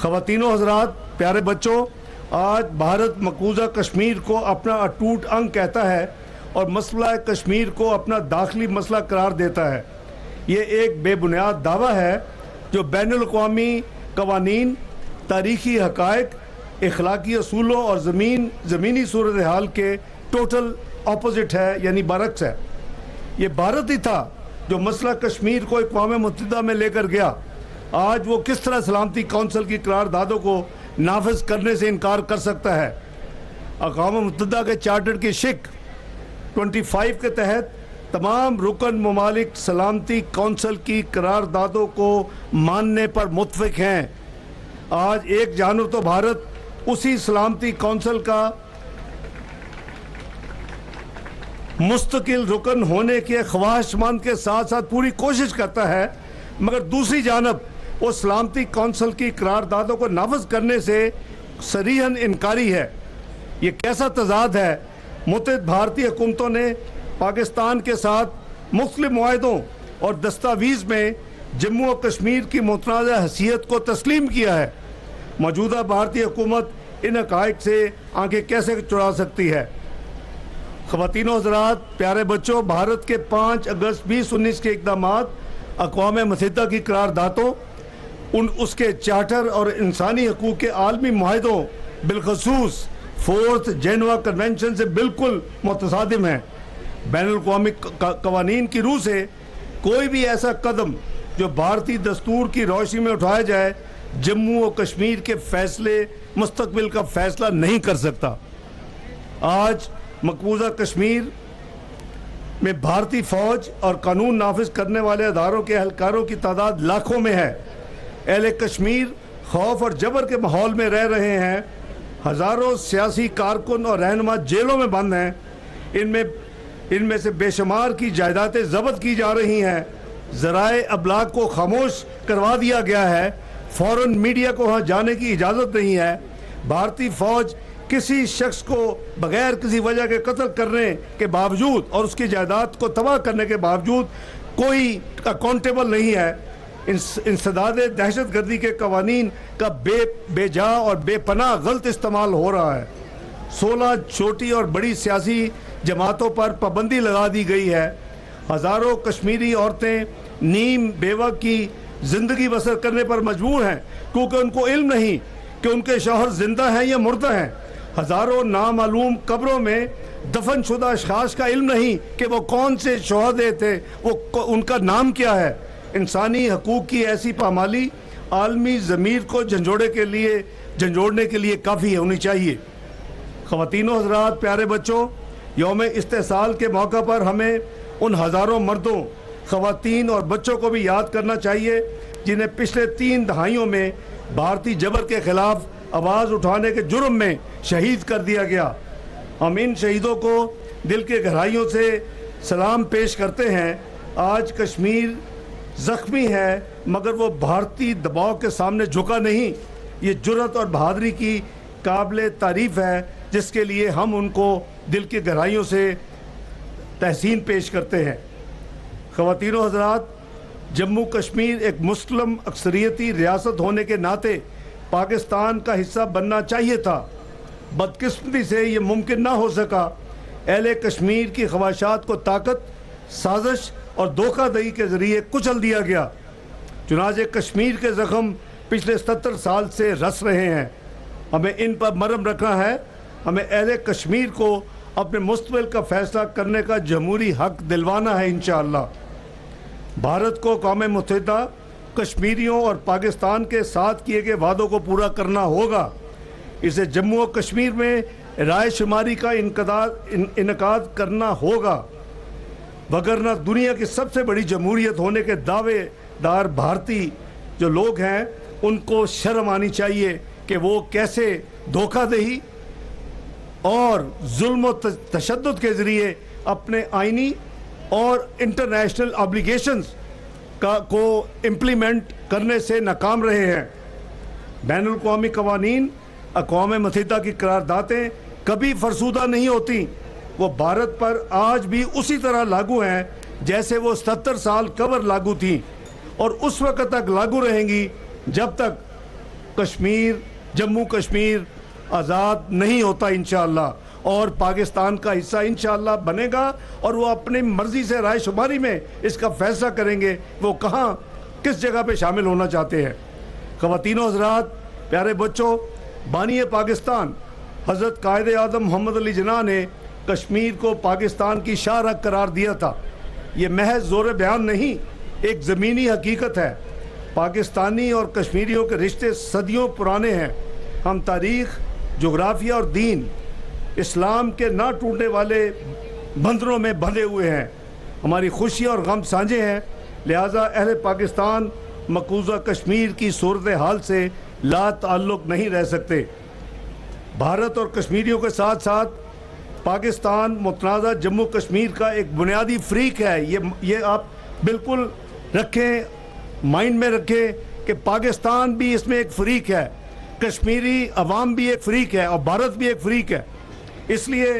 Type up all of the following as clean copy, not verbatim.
خواتین و حضرات، پیارے بچوں، آج بھارت مقبوضہ کشمیر کو اپنا اٹوٹ انگ کہتا ہے اور مسئلہ کشمیر کو اپنا داخلی مسئلہ قرار دیتا ہے۔ یہ ایک بے بنیاد دعویٰ ہے جو بین الاقوامی قوانین، تاریخی حقائق، اخلاقی اصولوں اور زمینی صورتحال کے ٹوٹل اپوزٹ ہے، یعنی برعکس ہے۔ یہ بھارت ہی تھا جو مسئلہ کشمیر کو اقوام متحدہ میں لے کر گیا۔ آج وہ کس طرح سلامتی کونسل کی قراردادوں کو نافذ کرنے سے انکار کر سکتا ہے؟ اقوام متحدہ کے چارٹر کی شق 25 کے تحت تمام رکن ممالک سلامتی کونسل کی قراردادوں کو ماننے پر متفق ہیں۔ آج ایک جانب تو بھارت اسی سلامتی کونسل کا مستقل رکن ہونے کے خواہش مند کے ساتھ ساتھ پوری کوشش کرتا ہے، مگر دوسری جانب وہ سلامتی کونسل کی قراردادوں کو نافذ کرنے سے صریحاً انکاری ہے۔ یہ کیسا تضاد ہے؟ متحد بھارتی حکومتوں نے پاکستان کے ساتھ مختلف معاہدوں اور دستاویز میں جموں و کشمیر کی متنازع حیثیت کو تسلیم کیا ہے۔ موجودہ بھارتی حکومت ان حقائق سے آنکھیں کیسے چرا سکتی ہے؟ خواتین و حضرات، پیارے بچوں، بھارت کے 5 اگست 2019 کے اقدامات اقوام متحدہ کی قراردادوں، اس کے چارٹر اور انسانی حقوق کے عالمی معاہدوں، بالخصوص 4 جنیوا کنونشن سے بالکل متصادم ہیں۔ بین الاقوامی قوانین کی روح سے کوئی بھی ایسا قدم جو بھارتی دستور کی روشنی میں اٹھایا جائے جموں و کشمیر کے فیصلے مستقبل کا فیصلہ نہیں کر سکتا۔ آج مقبوضہ کشمیر میں بھارتی فوج اور قانون نافذ کرنے والے اداروں کے اہلکاروں کی تعداد لاکھوں میں ہے۔ اہل کشمیر خوف اور جبر کے ماحول میں رہ رہے ہیں۔ ہزاروں سیاسی کارکن اور رہنما جیلوں میں بند ہیں۔ ان میں سے بے شمار کی جائیدادیں ضبط کی جا رہی ہیں۔ ذرائع ابلاغ کو خاموش کروا دیا گیا ہے۔ فورن میڈیا کو وہاں جانے کی اجازت نہیں ہے۔ بھارتی فوج کسی شخص کو بغیر کسی وجہ کے قتل کرنے کے باوجود اور اس کی جائیداد کو تباہ کرنے کے باوجود کوئی اکاؤنٹیبل نہیں ہے۔ انسداد دہشت گردی کے قوانین کا بے جا اور بے پناہ غلط استعمال ہو رہا ہے۔ 16 چھوٹی اور بڑی سیاسی جماعتوں پر پابندی لگا دی گئی ہے۔ ہزاروں کشمیری عورتیں نیم بیوہ کی زندگی بسر کرنے پر مجبور ہیں کیونکہ ان کو علم نہیں کہ ان کے شوہر زندہ ہیں یا مردہ ہیں۔ ہزاروں نامعلوم قبروں میں دفن شدہ اشخاص کا علم نہیں کہ وہ کون سے شہداء تھے، ان کا نام کیا ہے۔ انسانی حقوق کی ایسی پامالی عالمی ضمیر کو جھنجھوڑنے کے لیے کافی ہونی چاہیے۔ خواتین و حضرات، پیارے بچوں، یوم استحصال کے موقع پر ہمیں ان ہزاروں مردوں، خواتین اور بچوں کو بھی یاد کرنا چاہیے جنہیں پچھلے 3 دہائیوں میں بھارتی جبر کے خلاف آواز اٹھانے کے جرم میں شہید کر دیا گیا۔ ہم ان شہیدوں کو دل کے گہرائیوں سے سلام پیش کرتے ہیں۔ آج کشمیر زخمی ہے مگر وہ بھارتی دباؤ کے سامنے جھکا نہیں۔ یہ جرأت اور بہادری کی قابل تعریف ہے جس کے لیے ہم ان کو دل کی گہرائیوں سے تحسین پیش کرتے ہیں۔ خواتین و حضرات، جموں کشمیر ایک مسلم اکثریتی ریاست ہونے کے ناطے پاکستان کا حصہ بننا چاہیے تھا۔ بدقسمتی سے یہ ممکن نہ ہو سکا۔ اہل کشمیر کی خواہشات کو طاقت، سازش اور دھوکہ دہی کے ذریعے کچل دیا گیا۔ چنانچہ کشمیر کے زخم پچھلے 70 سال سے رس رہے ہیں۔ ہمیں ان پر مرہم رکھنا ہے۔ ہمیں اہل کشمیر کو اپنے مستقبل کا فیصلہ کرنے کا جمہوری حق دلوانا ہے انشاءاللہ۔ بھارت کو اقوام متحدہ، کشمیریوں اور پاکستان کے ساتھ کیے گئے وعدوں کو پورا کرنا ہوگا۔ اسے جموں و کشمیر میں رائے شماری کا انعقاد کرنا ہوگا، وگرنہ دنیا کی سب سے بڑی جمہوریت ہونے کے دعوے دار بھارتی جو لوگ ہیں ان کو شرم آنی چاہیے کہ وہ کیسے دھوکہ دہی اور ظلم و تشدد کے ذریعے اپنے آئینی اور انٹرنیشنل آبلیگیشنز کو امپلیمنٹ کرنے سے ناکام رہے ہیں۔ بین الاقوامی قوانین، اقوام متحدہ کی قراردادیں کبھی فرسودہ نہیں ہوتی۔ وہ بھارت پر آج بھی اسی طرح لاگو ہیں جیسے وہ 70 سال قبل لاگو تھیں، اور اس وقت تک لاگو رہیں گی جب تک کشمیر جموں کشمیر آزاد نہیں ہوتا انشاءاللہ، اور پاکستان کا حصہ انشاءاللہ بنے گا، اور وہ اپنی مرضی سے رائے شماری میں اس کا فیصلہ کریں گے وہ کہاں کس جگہ پہ شامل ہونا چاہتے ہیں۔ خواتین و حضرات، پیارے بچوں، بانی پاکستان حضرت قائد اعظم محمد علی جناح نے کشمیر کو پاکستان کی شاہراہ قرار دیا تھا۔ یہ محض زور بیان نہیں، ایک زمینی حقیقت ہے۔ پاکستانی اور کشمیریوں کے رشتے صدیوں پرانے ہیں۔ ہم تاریخ، جغرافیہ اور دین اسلام کے نہ ٹوٹنے والے بندھنوں میں بندھے ہوئے ہیں۔ ہماری خوشی اور غم سانجھے ہیں، لہٰذا اہل پاکستان مقبوضہ کشمیر کی صورتحال سے لا تعلق نہیں رہ سکتے۔ بھارت اور کشمیریوں کے ساتھ ساتھ پاکستان متنازع جموں کشمیر کا ایک بنیادی فریق ہے۔ یہ آپ بالکل رکھیں، مائنڈ میں رکھیں کہ پاکستان بھی اس میں ایک فریق ہے، کشمیری عوام بھی ایک فریق ہے، اور بھارت بھی ایک فریق ہے۔ اس لیے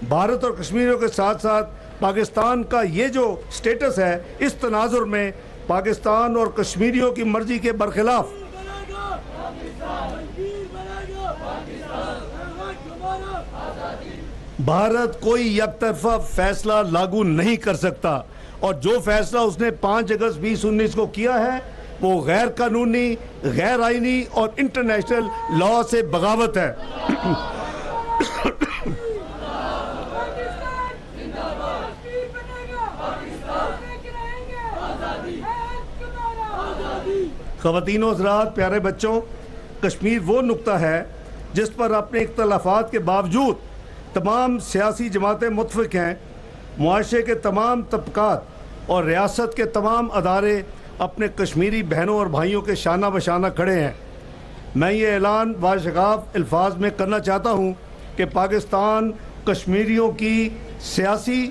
بھارت اور کشمیریوں کے ساتھ ساتھ پاکستان کا یہ جو سٹیٹس ہے، اس تناظر میں پاکستان اور کشمیریوں کی مرضی کے برخلاف بھارت کوئی یک طرفہ فیصلہ لاگو نہیں کر سکتا، اور جو فیصلہ اس نے 5 اگست 2019 کو کیا ہے وہ غیر قانونی، غیر آئینی اور انٹرنیشنل لا سے بغاوت ہے۔ خواتین و حضرات، پیارے بچوں، کشمیر وہ نقطہ ہے جس پر اپنے اختلافات کے باوجود تمام سیاسی جماعتیں متفق ہیں۔ معاشرے کے تمام طبقات اور ریاست کے تمام ادارے اپنے کشمیری بہنوں اور بھائیوں کے شانہ بشانہ کھڑے ہیں۔ میں یہ اعلان باشگاف الفاظ میں کرنا چاہتا ہوں کہ پاکستان کشمیریوں کی سیاسی،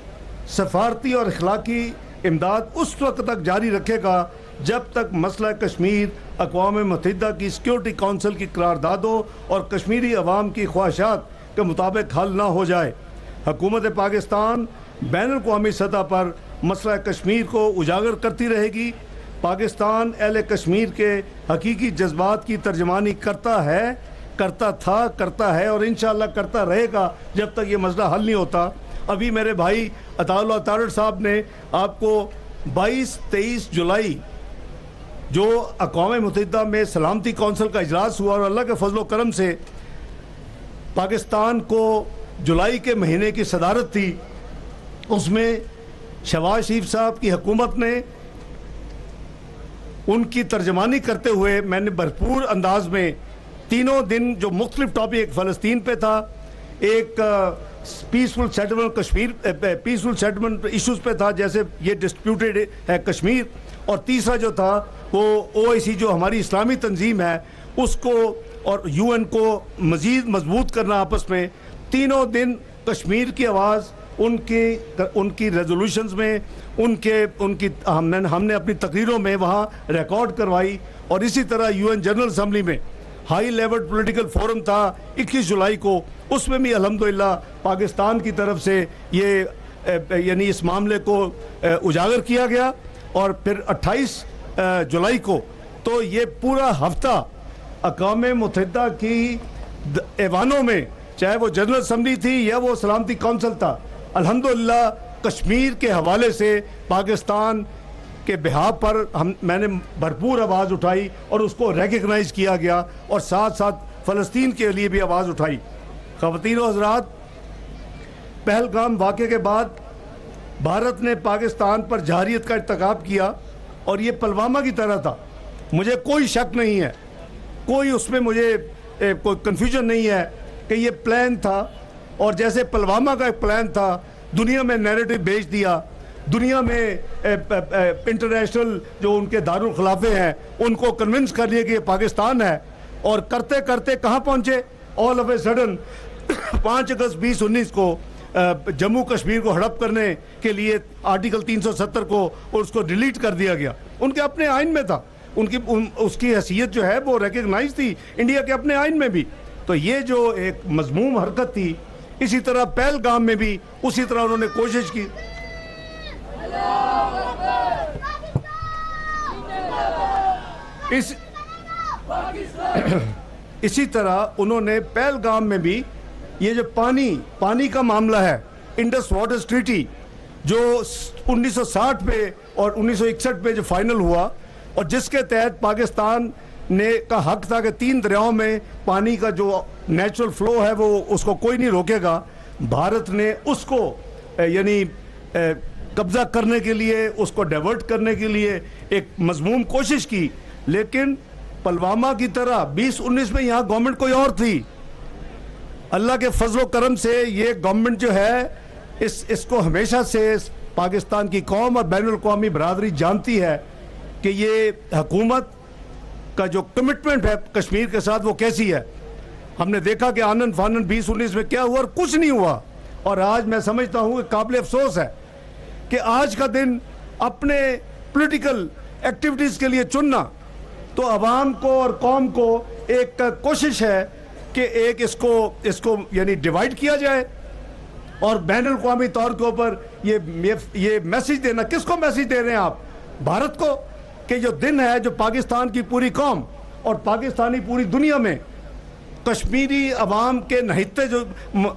سفارتی اور اخلاقی امداد اس وقت تک جاری رکھے گا جب تک مسئلہ کشمیر اقوام متحدہ کی سیکیورٹی کونسل کی قراردادوں اور کشمیری عوام کی خواہشات کے مطابق حل نہ ہو جائے۔ حکومت پاکستان بین الاقوامی سطح پر مسئلہ کشمیر کو اجاگر کرتی رہے گی۔ پاکستان اہل کشمیر کے حقیقی جذبات کی ترجمانی کرتا ہے، کرتا تھا، کرتا ہے اور انشاءاللہ کرتا رہے گا جب تک یہ مسئلہ حل نہیں ہوتا۔ ابھی میرے بھائی عطا اللہ تارڑ صاحب نے آپ کو 22-23 جولائی جو اقوام متحدہ میں سلامتی کونسل کا اجلاس ہوا، اور اللہ کے فضل و کرم سے پاکستان کو جولائی کے مہینے کی صدارت تھی، اس میں شہباز شریف صاحب کی حکومت نے ان کی ترجمانی کرتے ہوئے میں نے بھرپور انداز میں تینوں دن جو مختلف ٹاپک، ایک فلسطین پہ تھا، ایک peaceful settlement Kashmir, peaceful settlement issues پہ تھا جیسے یہ ڈسپیوٹیڈ ہے کشمیر، اور تیسرا جو تھا وہ OIC جو ہماری اسلامی تنظیم ہے اس کو اور UN کو مزید مضبوط کرنا آپس میں۔ تینوں دن کشمیر کی آواز ان کی ریزولوشنز میں ہم نے اپنی تقریروں میں وہاں ریکارڈ کروائی، اور اسی طرح UN جنرل اسمبلی میں ہائی لیول پولیٹیکل فورم تھا 21 جولائی کو، اس میں بھی الحمدللہ پاکستان کی طرف سے یہ یعنی اس معاملے کو اجاگر کیا گیا، اور پھر 28 جولائی کو تو یہ پورا ہفتہ اقوام متحدہ کی ایوانوں میں، چاہے وہ جنرل اسمبلی تھی یا وہ سلامتی کونسل تھا، الحمدللہ کشمیر کے حوالے سے پاکستان کے بہاف پر میں نے بھرپور آواز اٹھائی اور اس کو ریکگنائز کیا گیا، اور ساتھ ساتھ فلسطین کے لیے بھی آواز اٹھائی۔ خواتین و حضرات، پہلگام واقعے کے بعد بھارت نے پاکستان پر جارحیت کا ارتکاب کیا، اور یہ پلوامہ کی طرح تھا۔ مجھے کوئی شک نہیں ہے، کوئی اس میں مجھے کوئی کنفیوژن نہیں ہے کہ یہ پلان تھا، اور جیسے پلوامہ کا ایک پلان تھا، دنیا میں نیریٹو بھیج دیا، دنیا میں انٹرنیشنل جو ان کے دارالخلافے ہیں ان کو کنونس کر لیا کہ یہ پاکستان ہے، اور کرتے کرتے کہاں پہنچے؟ آل آف اے سڈن 5 اگست 2019 کو جموں کشمیر کو ہڑپ کرنے کے لیے آرٹیکل 370 کو اور اس کو ڈیلیٹ کر دیا گیا۔ ان کے اپنے آئین میں تھا، اس کی حیثیت جو ہے وہ ریکگنائز تھی انڈیا کے اپنے آئین میں بھی۔ تو یہ جو ایک مذموم حرکت تھی، اسی طرح پہلگام میں بھی اسی طرح انہوں نے کوشش کی۔ اس اسی طرح انہوں نے پہلگام میں بھی یہ جو پانی کا معاملہ ہے، انڈس واٹرز ٹریٹی جو 1960 پہ اور 1961 پہ جو فائنل ہوا، اور جس کے تحت پاکستان نے کا حق تھا کہ 3 دریاؤں میں پانی کا جو نیچرل فلو ہے وہ اس کو کوئی نہیں روکے گا، بھارت نے اس کو یعنی قبضہ کرنے کے لیے، اس کو ڈائیورٹ کرنے کے لیے ایک مضموم کوشش کی، لیکن پلوامہ کی طرح 2019 میں یہاں گورنمنٹ کوئی اور تھی. اللہ کے فضل و کرم سے یہ گورنمنٹ جو ہے اس کو ہمیشہ سے پاکستان کی قوم اور بین الاقوامی برادری جانتی ہے کہ یہ حکومت کا جو کمٹمنٹ ہے کشمیر کے ساتھ وہ کیسی ہے. ہم نے دیکھا کہ آنن فانن 2019 میں کیا ہوا اور کچھ نہیں ہوا، اور آج میں سمجھتا ہوں کہ قابل افسوس ہے کہ آج کا دن اپنے پولیٹیکل ایکٹیویٹیز کے لیے چننا تو عوام کو اور قوم کو ایک کوشش ہے کہ ایک اس کو یعنی ڈیوائیڈ کیا جائے، اور بین الاقوامی طور کے اوپر یہ میسج دینا. کس کو میسج دے رہے ہیں آپ؟ بھارت کو، کہ جو دن ہے جو پاکستان کی پوری قوم اور پاکستانی پوری دنیا میں کشمیری عوام کے نہتے جو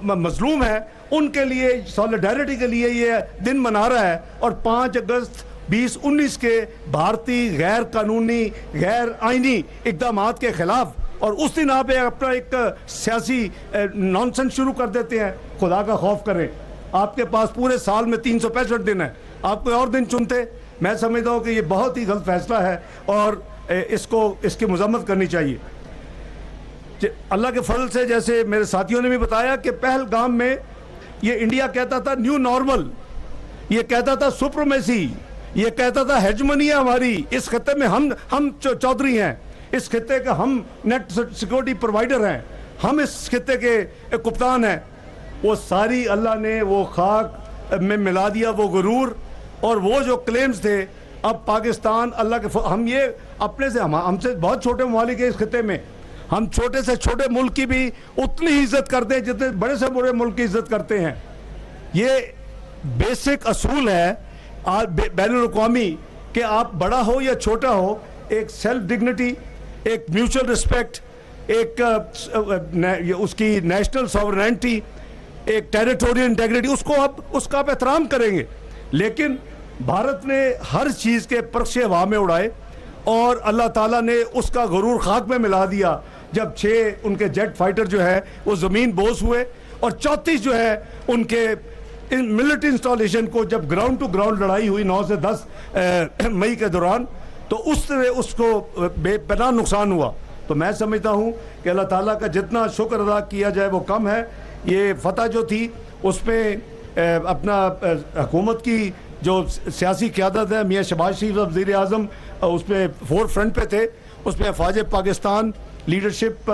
مظلوم ہیں ان کے لیے سولیڈیرٹی کے لیے یہ دن منا رہا ہے، اور 5 اگست 2019 کے بھارتی غیر قانونی غیر آئینی اقدامات کے خلاف، اور اس دن آپ اپنا ایک سیاسی نانسنس شروع کر دیتے ہیں. خدا کا خوف کریں، آپ کے پاس پورے سال میں 365 دن ہے، آپ کوئی اور دن چنتے. میں سمجھتا ہوں کہ یہ بہت ہی غلط فیصلہ ہے اور اس کی مذمت کرنی چاہیے. اللہ کے فضل سے جیسے میرے ساتھیوں نے بھی بتایا کہ پہلگام میں یہ انڈیا کہتا تھا نیو نارمل، یہ کہتا تھا سپرمیسی، یہ کہتا تھا ہیجمنی ہے ہماری اس خطے میں، ہم چودھری ہیں اس خطے کا، ہم نیٹ سیکورٹی پرووائڈر ہیں، ہم اس خطے کے کپتان ہیں. وہ ساری اللہ نے وہ خاک میں ملا دیا، وہ غرور اور وہ جو کلیمز تھے. اب پاکستان اللہ کے ہم یہ اپنے سے ہم سے بہت چھوٹے ممالک ہیں اس خطے میں، ہم چھوٹے سے چھوٹے ملک کی بھی اتنی ہی عزت کرتے ہیں جتنے بڑے سے بڑے ملک کی عزت کرتے ہیں. یہ بیسک اصول ہے بین الاقوامی کہ آپ بڑا ہو یا چھوٹا ہو، ایک سیلف ڈگنیٹی، ایک میوچل رسپیکٹ، ایک اس کی نیشنل ساورینٹی، ایک ٹیریٹوریل انٹیگریٹی، اس کا آپ احترام کریں گے. لیکن بھارت نے ہر چیز کے پرچے ہوا میں اڑائے اور اللہ تعالیٰ نے اس کا غرور خاک میں ملا دیا جب 6 ان کے جیٹ فائٹر جو ہے وہ زمین بوس ہوئے، اور 34 جو ہے ان کے ملٹری انسٹالیشن کو جب گراؤنڈ ٹو گراؤنڈ لڑائی ہوئی 9 سے 10 مئی کے دوران، تو اس کو بے پناہ نقصان ہوا. تو میں سمجھتا ہوں کہ اللہ تعالیٰ کا جتنا شکر ادا کیا جائے وہ کم ہے. یہ فتح جو تھی اس پہ اپنا حکومت کی جو سیاسی قیادت ہے، میاں شہباز شریف وزیر اعظم اس پہ فور فرنٹ پہ تھے. اس میں افواج پاکستان لیڈرشپ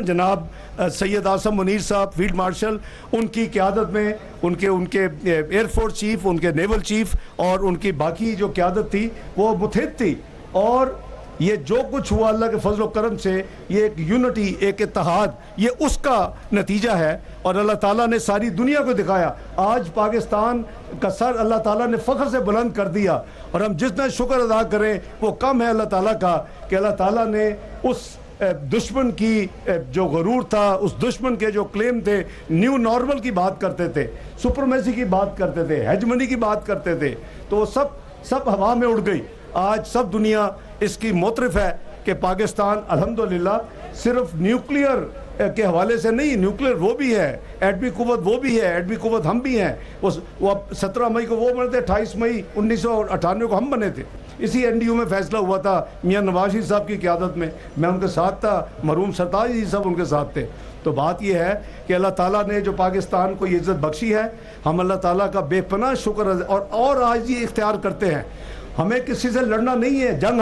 جناب سید آصم منیر صاحب فیلڈ مارشل، ان کی قیادت میں ان کے ایئر فورس چیف، ان کے نیول چیف اور ان کی باقی جو قیادت تھی وہ متحد تھی. اور یہ جو کچھ ہوا اللہ کے فضل و کرم سے، یہ ایک یونٹی، ایک اتحاد، یہ اس کا نتیجہ ہے. اور اللہ تعالیٰ نے ساری دنیا کو دکھایا. آج پاکستان کا سر اللہ تعالیٰ نے فخر سے بلند کر دیا، اور ہم جتنا شکر ادا کریں وہ کم ہے اللہ تعالیٰ کا کہ اللہ تعالیٰ نے اس دشمن کی جو غرور تھا، اس دشمن کے جو کلیم تھے، نیو نارمل کی بات کرتے تھے، سپرمیسی کی بات کرتے تھے، ہیجمنی کی بات کرتے تھے، تو وہ سب ہوا میں اڑ گئی. آج سب دنیا اس کی معترف ہے کہ پاکستان الحمدللہ صرف نیوکلیئر کے حوالے سے نہیں، نیوکلیئر وہ بھی ہے، ایٹمی قوت وہ بھی ہے، ایٹمی قوت ہم بھی ہیں. وہ 17 مئی کو وہ بنے تھے، 28 مئی 1998 کو ہم بنے تھے. اسی این ڈی یو میں فیصلہ ہوا تھا میاں نواز شریف صاحب کی قیادت میں، میں ان کے ساتھ تھا، مرحوم سرتاج جی سب ان کے ساتھ تھے. تو بات یہ ہے کہ اللہ تعالیٰ نے جو پاکستان کو یہ عزت بخشی ہے، ہم اللہ تعالیٰ کا بے پناہ شکر اور آج یہ اختیار کرتے ہیں. ہمیں کسی سے لڑنا نہیں ہے، جنگ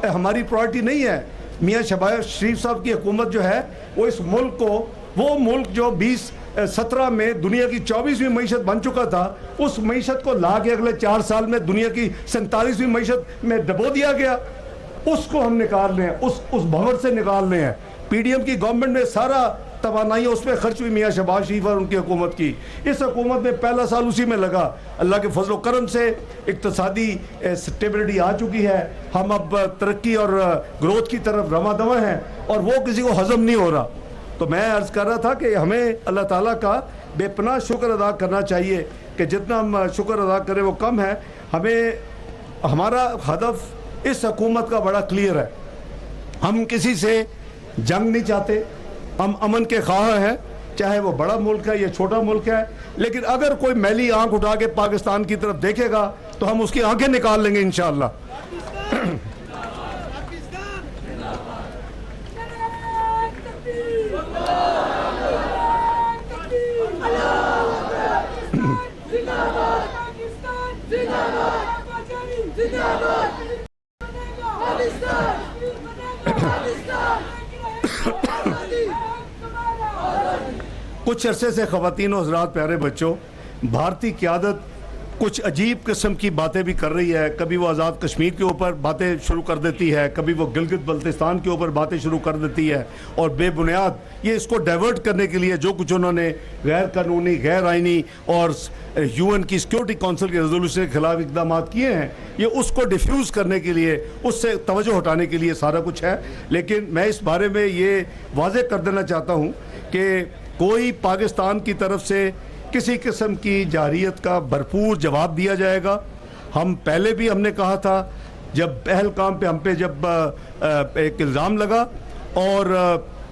ہماری پرائرٹی نہیں ہے. میاں شہباز شریف صاحب کی حکومت جو ہے وہ اس ملک کو، وہ ملک جو 2017 میں دنیا کی 24ویں معیشت بن چکا تھا، اس معیشت کو لا کے اگلے 4 سال میں دنیا کی 47ویں معیشت میں ڈبو دیا گیا. اس کو ہم نکال لیں، اس بھنور سے نکال لیں. پی ڈی ایم کی گورنمنٹ نے سارا توانائی اس پہ خرچ ہوئی میاں شہباز شریف اور ان کی حکومت کی. اس حکومت میں پہلا سال اسی میں لگا. اللہ کے فضل و کرم سے اقتصادی سٹیبلٹی آ چکی ہے. ہم اب ترقی اور گروتھ کی طرف رواں دواں ہیں اور وہ کسی کو ہضم نہیں ہو رہا. تو میں عرض کر رہا تھا کہ ہمیں اللہ تعالیٰ کا بے پناہ شکر ادا کرنا چاہیے کہ جتنا ہم شکر ادا کریں وہ کم ہے. ہمیں ہمارا ہدف اس حکومت کا بڑا کلیئر ہے. ہم کسی سے جنگ نہیں چاہتے. ہم امن کے خواہاں ہیں, چاہے وہ بڑا ملک ہے یا چھوٹا ملک ہے. لیکن اگر کوئی میلی آنکھ اٹھا کے پاکستان کی طرف دیکھے گا تو ہم اس کی آنکھیں نکال لیں گے انشاءاللہ. کچھ عرصے سے خواتین و حضرات, پیارے بچوں, بھارتی قیادت کچھ عجیب قسم کی باتیں بھی کر رہی ہے. کبھی وہ آزاد کشمیر کے اوپر باتیں شروع کر دیتی ہے, کبھی وہ گلگت بلتستان کے اوپر باتیں شروع کر دیتی ہے, اور بے بنیاد یہ اس کو ڈائیورٹ کرنے کے لیے جو کچھ انہوں نے غیر قانونی, غیر آئینی اور یو این کی سیکیورٹی کونسل کے ریزولوشن کے خلاف اقدامات کیے ہیں, یہ اس کو ڈیفیوز کرنے کے لیے, اس سے توجہ ہٹانے کے لیے سارا کچھ ہے. لیکن میں اس بارے میں یہ واضح کر دینا چاہتا ہوں کہ کوئی پاکستان کی طرف سے کسی قسم کی جارحیت کا بھرپور جواب دیا جائے گا. ہم پہلے بھی ہم نے کہا تھا, جب پہلگام پہ ہم پہ جب ایک الزام لگا اور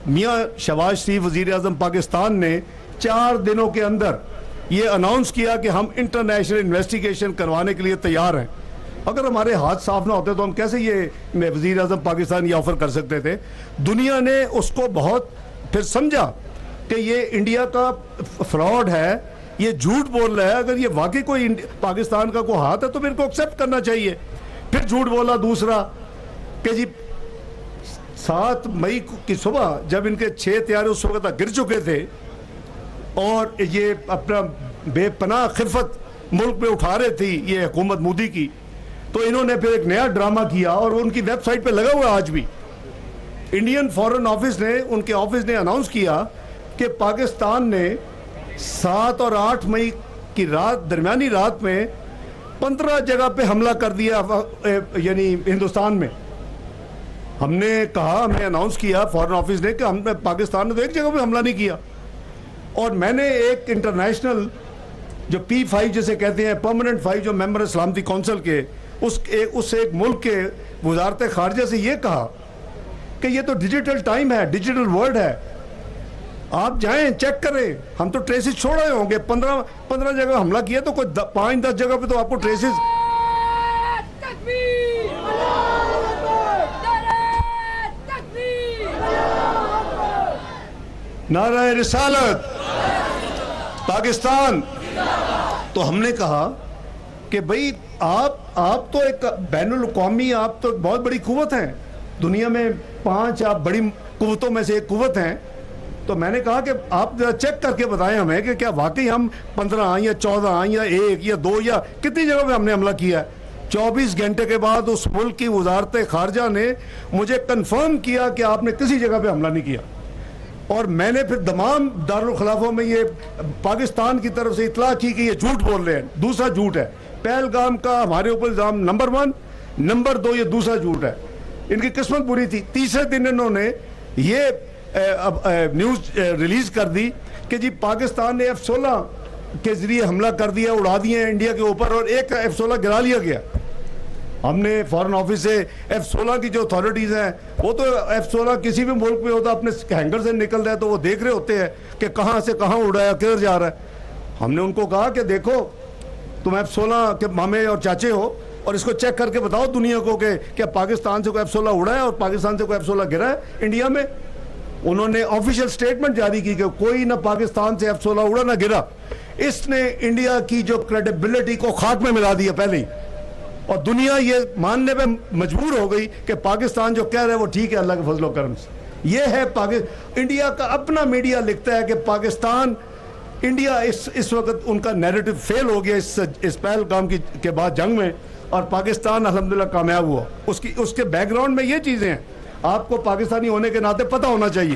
میاں شہباز شریف وزیر اعظم پاکستان نے 4 دنوں کے اندر یہ اناؤنس کیا کہ ہم انٹرنیشنل انویسٹیگیشن کروانے کے لیے تیار ہیں. اگر ہمارے ہاتھ صاف نہ ہوتے تو ہم کیسے یہ وزیر اعظم پاکستان یہ آفر کر سکتے تھے. دنیا نے اس کو بہت پھر سمجھا کہ یہ انڈیا کا فراڈ ہے, یہ جھوٹ بول رہا ہے. اگر یہ واقعی کوئی پاکستان کا کوئی ہاتھ ہے تو پھر کو ایکسیپٹ کرنا چاہیے. پھر جھوٹ بولا دوسرا کہ جی 7 مئی کی صبح جب ان کے 6 طیارے اس وقت گر چکے تھے اور یہ اپنا بے پناہ خفت ملک میں اٹھا رہے تھی یہ حکومت مودی کی, تو انہوں نے پھر ایک نیا ڈرامہ کیا اور ان کی ویب سائٹ پہ لگا ہوا آج بھی. انڈین فارن آفس نے, ان کے آفس نے اناؤنس کیا کہ پاکستان نے 7 اور 8 مئی کی رات, درمیانی رات میں 15 جگہ پہ حملہ کر دیا, یعنی ہندوستان میں. ہم نے کہا, ہمیں اناؤنس کیا فارن آفس نے کہ ہم پاکستان نے تو ایک جگہ پہ حملہ نہیں کیا. اور میں نے ایک انٹرنیشنل جو P5 جسے کہتے ہیں, پرماننٹ 5 جو ممبر سلامتی کونسل کے, اس ایک ملک کے وزارت خارجہ سے یہ کہا کہ یہ تو ڈیجیٹل ٹائم ہے, ڈیجیٹل ورلڈ ہے, آپ جائیں چیک کریں. ہم تو ٹریسز چھوڑ رہے ہوں گے. 15 جگہ حملہ کیا تو کوئی 5-10 جگہ پہ تو آپ کو ٹریسز. نعرہ رسالت پاکستان. تو ہم نے کہا کہ بھئی آپ تو ایک بین الاقوامی, آپ تو بہت بڑی قوت ہیں دنیا میں, 5 آپ بڑی قوتوں میں سے ایک قوت ہیں. تو میں نے کہا کہ آپ چیک کر کے بتائیں ہمیں کہ کیا واقعی ہم 15 یا 14 یا 1 یا 2 یا کتنی جگہ پہ ہم نے حملہ کیا ہے. 24 گھنٹے کے بعد اس ملک کی وزارت خارجہ نے مجھے کنفرم کیا کہ آپ نے کسی جگہ پہ حملہ نہیں کیا. اور میں نے پھر تمام دارالخلافوں میں یہ پاکستان کی طرف سے اطلاع کی کہ یہ جھوٹ بول رہے ہیں. دوسرا جھوٹ ہے پہلگام کا ہمارے اوپر الزام نمبر 1, نمبر 2 یہ دوسرا جھوٹ ہے. ان کی قسمت بری تھی. تیسرے دن انہوں نے یہ نیوز ریلیز کر دی کہ جی پاکستان نے F-16 کے ذریعے حملہ کر دیا, اڑا دیے انڈیا کے اوپر, اور ایک F-16 گرا لیا گیا. ہم نے فارن آفس سے F-16 کی جو اتھارٹیز ہیں, وہ تو F-16 کسی بھی ملک میں ہوتا اپنے ہینگر سے نکل رہا ہے تو وہ دیکھ رہے ہوتے ہیں کہ کہاں سے کہاں اڑایا, کدھر جا رہا ہے. ہم نے ان کو کہا کہ دیکھو تم F-16 کے مامے اور چاچے ہو, اور اس کو چیک کر کے بتاؤ دنیا کو کہ کیا پاکستان سے کوئی F-16 اڑا ہے اور پاکستان سے کوئی F-16 گرا ہے انڈیا میں. انہوں نے آفیشیل سٹیٹمنٹ جاری کی کہ کوئی نہ پاکستان سے F-16 اڑا نہ گرا. اس نے انڈیا کی جو کریڈیبلٹی کو خاک میں ملا دیا پہلے ہی, اور دنیا یہ ماننے پہ مجبور ہو گئی کہ پاکستان جو کہہ رہا ہے وہ ٹھیک ہے اللہ کے فضل و کرم سے. یہ ہے انڈیا کا اپنا میڈیا لکھتا ہے کہ پاکستان, انڈیا اس وقت ان کا نیریٹو فیل ہو گیا اس پہلگام کے بعد جنگ میں, اور پاکستان الحمدللہ کامیاب ہوا. اس کے بیک گراؤنڈ میں یہ چیزیں ہیں, آپ کو پاکستانی ہونے کے ناطے پتہ ہونا چاہیے.